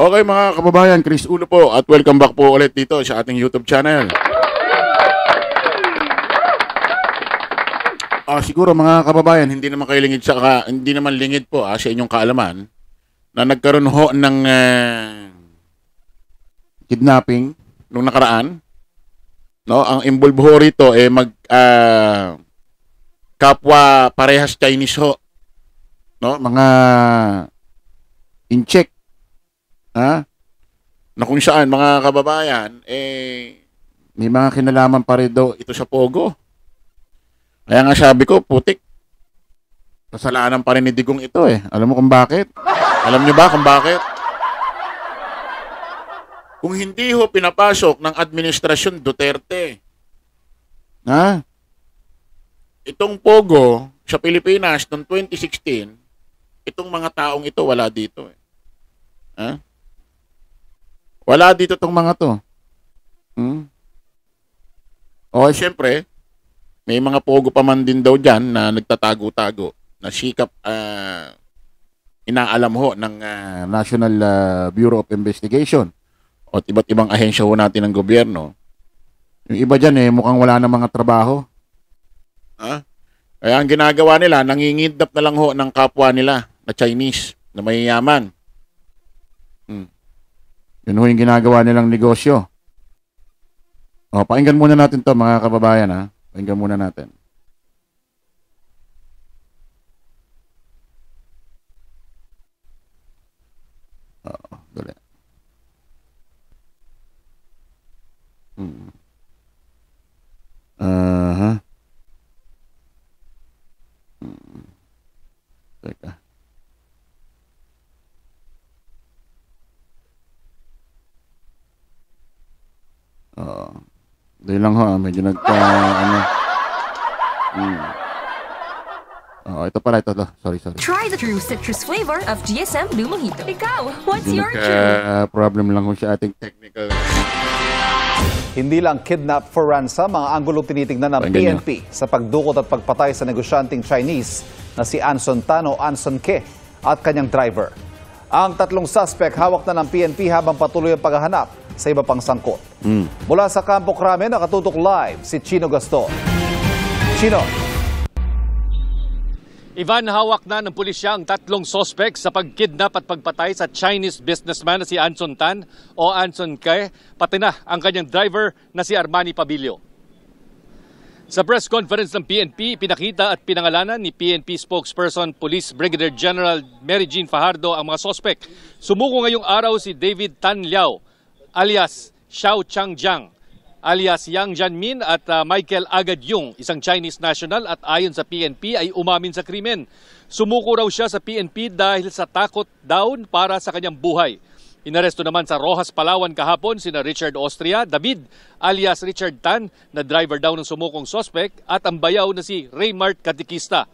Okay mga kababayan, Chris Ulo po at welcome back po ulit dito sa ating YouTube channel. Siguro mga kababayan, hindi naman kayo lingid hindi naman lingid po sa inyong kaalaman na nagkaroon ho ng kidnapping nung nakaraan. No, ang involved ho rito kapwa parehas Chinese ho. No, mga in-check. Na kung saan mga kababayan may mga kinalaman pa rin daw ito sa Pogo. Kaya nga sabi ko, putik. Kasalanan pa rin ni Digong ito Alam mo kung bakit? Alam niyo ba kung bakit? Kung hindi ho pinapasok ng administrasyon Duterte, itong Pogo sa Pilipinas noong 2016, itong mga taong ito wala dito Wala dito tong mga to. O, siyempre, may mga Pogo pa man din daw dyan na nagtatago-tago, na sikap inaalam ho ng National Bureau of Investigation o iba't ibang ahensya ho natin ng gobyerno. Yung iba dyan mukhang wala na mga trabaho. Kaya ang ginagawa nila, nangingidnap na lang ho ng kapwa nila na Chinese, na mayayaman. Yun ho yung ginagawa nilang negosyo. Pakinggan muna natin to mga kababayan Pakinggan muna natin. Dali. Teka. Dahil lang medyo ito pala, ito. Sorry. Try the true citrus flavor of GSM Blue Mojito. Ikaw, what's your true? Problem lang kung sa ating technical. Hindi lang kidnap for ransom ang anggulong tinitingnan ng PNP sa pagdukot at pagpatay sa negosyanteng Chinese na si Anson Tan o Anson Ke at kanyang driver. Ang tatlong suspect hawak na ng PNP habang patuloy ang paghahanap sa iba pang sangkot. Mula sa Campo Crame, nakatutok live si Chino Gaston. Chino. Ivan, hawak na ng pulisya ang tatlong suspect sa pagkidnap at pagpatay sa Chinese businessman na si Anson Tan o Anson Ke, pati na ang kanyang driver na si Armani Pabilio. Sa press conference ng PNP, pinakita at pinangalanan ni PNP spokesperson Police Brigadier General Mary Jean Fajardo ang mga suspect. Sumuko ngayong araw si David Tan Liao alias Xiao Changjiang, alias Yang Jianmin at Michael Agad Yung, isang Chinese national at ayon sa PNP ay umamin sa krimen. Sumuko raw siya sa PNP dahil sa takot daw para sa kanyang buhay. Inaresto naman sa Rojas, Palawan kahapon sina Richard Austria, David alias Richard Tan na driver daw ng sumukong suspect at ang bayaw na si Raymart Katikista.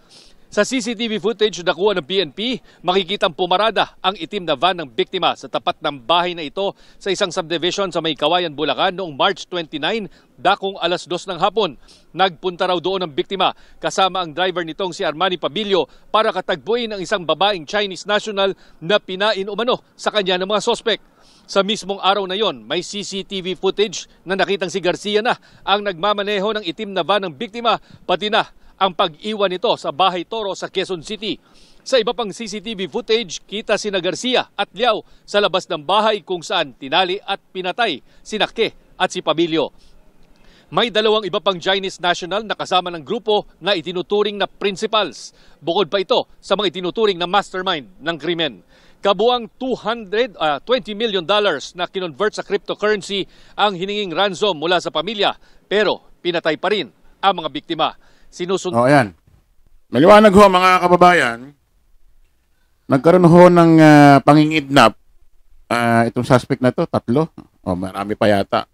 Sa CCTV footage na nakuha ng PNP, makikitang pumarada ang itim na van ng biktima sa tapat ng bahay na ito sa isang subdivision sa May Kawayan, Bulacan noong March 29, dakong alas 2 ng hapon. Nagpunta raw doon ang biktima kasama ang driver nitong si Armani Pabilio para katagpuin ang isang babaeng Chinese national na pinain umano sa kanya ng mga sospek. Sa mismong araw na yon, may CCTV footage na nakitang si Garcia na ang nagmamaneho ng itim na van ng biktima, pati na ang pag-iwan nito sa Bahay Toro sa Quezon City. Sa iba pang CCTV footage, kita sina Garcia at Liao sa labas ng bahay kung saan tinali at pinatay si Ke at si Pabilio. May dalawang iba pang Chinese national na kasama ng grupo na itinuturing na principals. Bukod pa ito sa mga itinuturing na mastermind ng krimen. Kabuang $20 million na kinonvert sa cryptocurrency ang hininging ransom mula sa pamilya, pero pinatay pa rin ang mga biktima. Ayan. Maliwanag ho mga kababayan, nagkaroon ho ng pangingidnap itong suspect na to, tatlo. Marami pa yata.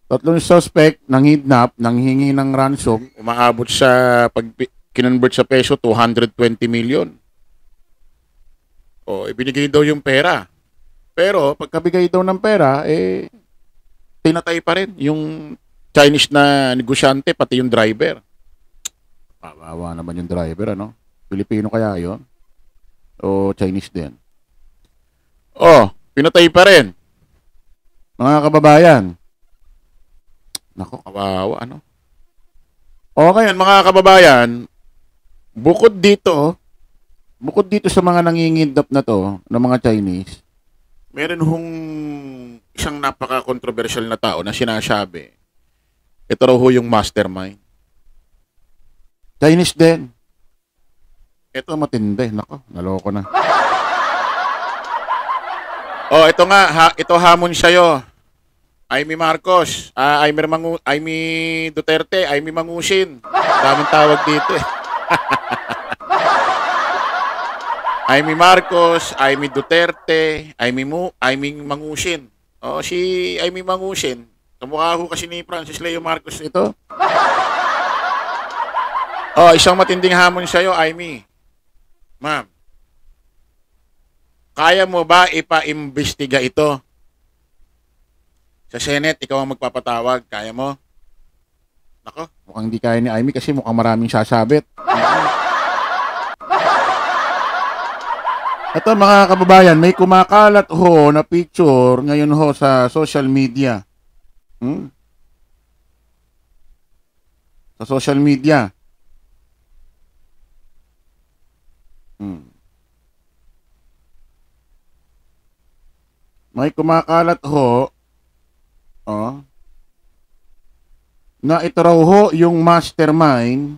Tatlong suspect nangidnap, nanghingi ng ransom, umaabot sa pag kinonvert sa peso 220 million. Ibinigay daw yung pera. Pero pagkabigay daw ng pera, tinatay pa rin yung Chinese na negosyante, pati yung driver. Kawawa naman yung driver, ano? Pilipino kaya yon? O Chinese din? Oh, pinatay pa rin. Mga kababayan. Nako, kawawa, ano? O ngayon, mga kababayan, bukod dito sa mga nangingidnap na to, ng mga Chinese, meron hong isang napaka-controversial na tao na sinasabi, ito raw ho yung mastermind. Chinese din. Ito matindi. Nako, naloko na. Oh, ito nga, ito hamon sa'yo. Amy Marcos, Amy Duterte, Amy Mangusin. Daming tawag dito eh. Amy Marcos, Amy Duterte, Amy Mangusin. Oh, si Amy Mangusin. Kamukha ho kasi ni Francis Leo Marcos ito. Oh, isang matinding hamon sa'yo, Amy. Ma'am, kaya mo ba ipa-imbestiga ito? Sa Senate, ikaw ang magpapatawag. Kaya mo? Nako, mukhang hindi kaya ni Amy kasi mukhang maraming sasabit. Ito mga kababayan, may kumakalat ho na picture ngayon ho sa social media. Sa social media. May kumakalat ho na ito raw ho yung mastermind,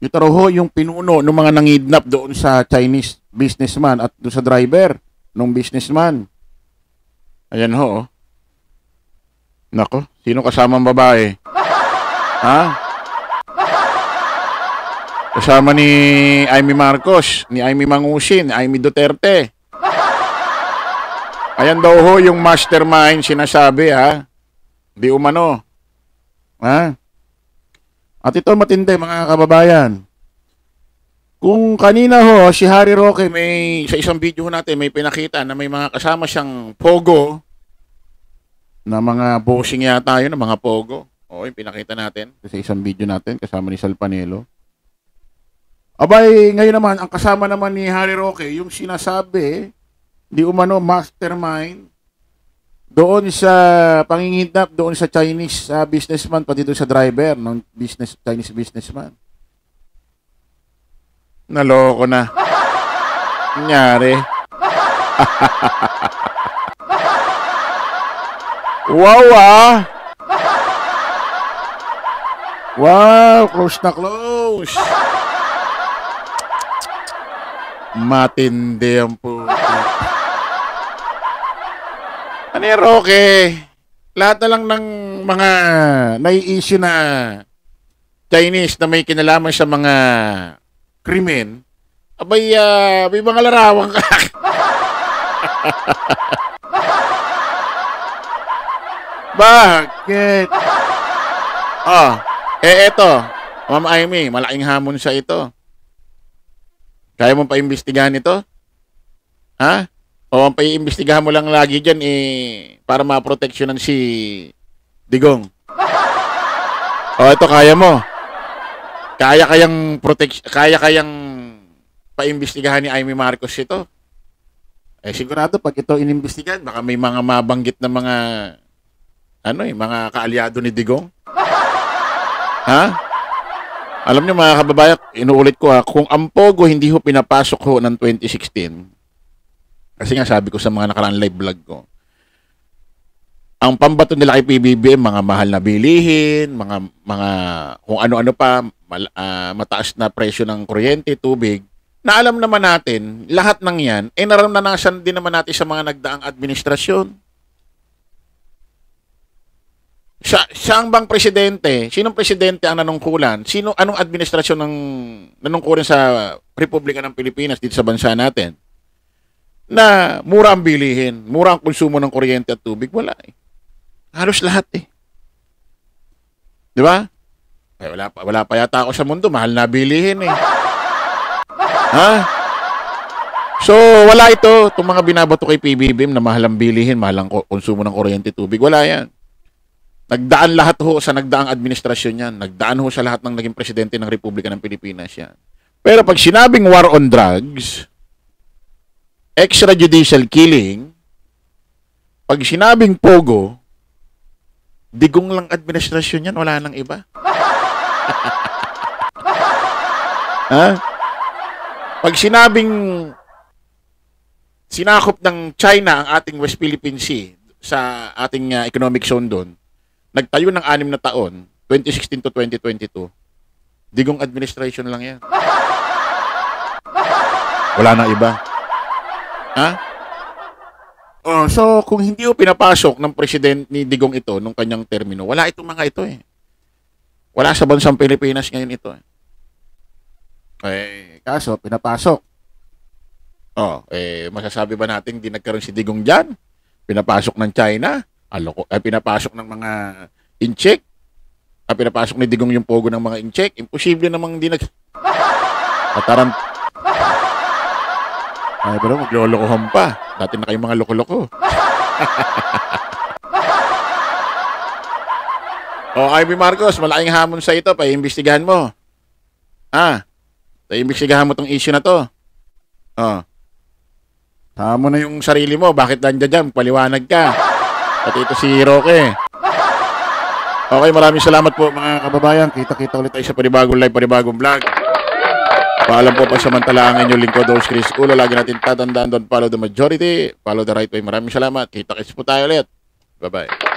ito raw ho yung pinuno ng mga nangidnap doon sa Chinese businessman at doon sa driver ng businessman. Ayan ho. Nako, sino kasamang babae? Ha? Kasama ni Amy Marcos, ni Amy Mangusin, ni Amy Duterte. Ayan daw ho yung mastermind sinasabi, ha? Di umano. Ha? At ito matindi mga kababayan. Kung kanina ho, si Harry Roque sa isang video natin may pinakita na may mga kasama siyang pogo na mga bossing yata yun, mga pogo. O, yung pinakita natin sa isang video natin kasama ni Sal Panelo. Abay, ngayon naman, ang kasama naman ni Harry Roque, yung sinasabi, di umano mastermind doon sa pangingidnap doon sa Chinese businessman pati doon sa driver ng Chinese businessman. Naloko na. Nangyari. Wow Wow, close na close. Matindi ang puto. Ano yan, Roque? Lahat na lang ng mga nai-issue na Chinese na may kinalaman sa mga krimen, abay, may mga larawang ka. Bakit? Eto, Ma'am Amy, malaking hamon sa ito. Kaya mo pa imbestigahan ito? Ha? O ang paiimbestigahan mo lang lagi dyan para maproteksyonan si Digong. O ito kaya mo. Kaya kayang paimbestigahan ni Amy Marcos ito. Sigurado pag ito inimbestigahan, baka may mga mabanggit na mga mga kaalyado ni Digong. Ha? Alam niyo mga kababayan, inuulit ko kung ang Pogo hindi ho pinapasok ho ng 2016, kasi nga sabi ko sa mga nakaraang live vlog ko, ang pambato nila kay PBBM, mga mahal na bilihin, mga kung ano-ano pa, mataas na presyo ng kuryente, tubig, na alam naman natin, lahat ng yan, naranasan din naman natin sa mga nagdaang administrasyon. Siyang bang presidente? Sinong presidente ang nanungkulan? Anong administrasyon ng nanungkulan sa Republika ng Pilipinas dito sa bansa natin? Na mura ang bilihin, mura ang konsumo ng kuryente at tubig, wala Halos lahat Di ba? Wala pa yata ako sa mundo, mahal na bilihin Ha? So, wala itong mga binabato kay PBBM na mahal ang bilihin, mahal ang konsumo ng kuryente at tubig, wala yan. Nagdaan lahat ho sa nagdaang administrasyon yan. Nagdaan ho sa lahat ng naging presidente ng Republika ng Pilipinas yan. Pero pag sinabing war on drugs, extrajudicial killing, pag sinabing pogo, digong lang administrasyon yan, wala nang iba. Ha? Pag sinabing sinakop ng China ang ating West Philippine Sea sa ating economic zone doon, nagtayo ng 6 na taon, 2016 to 2022, digong administration lang yan. Wala na iba. Ha? Oh, so, kung hindi o pinapasok ng presidente ni Digong ito nung kanyang termino, wala itong mga ito eh. Wala sa bansang Pilipinas ngayon ito eh. Kaso, pinapasok. Masasabi ba natin di nagkaroon si Digong dyan? Pinapasok ng China? Pinapasok ng mga incheck? Pinapasok ni Digong yung pogo ng mga incheck? Imposible namang di pero maglolokohan pa. Dati na kayong mga loko-loko. Ivy Marcos, malaking hamon sa ito. Paimbestigahan mo. Paimbestigahan mo tong issue na to. Tama na yung sarili mo. Bakit nandiyan dyan? Paliwanag ka. Pati ito si Roque. Okay, maraming salamat po mga kababayan. Kita-kita ulit tayo sa panibagong live, panibagong vlog. Paalam po pa samantala ang inyong lingkod, Host Chris Ulo. Lagi natin tatandaan, don't follow the majority, follow the right way. Maraming salamat. Kita-kits po tayo ulit. Bye-bye.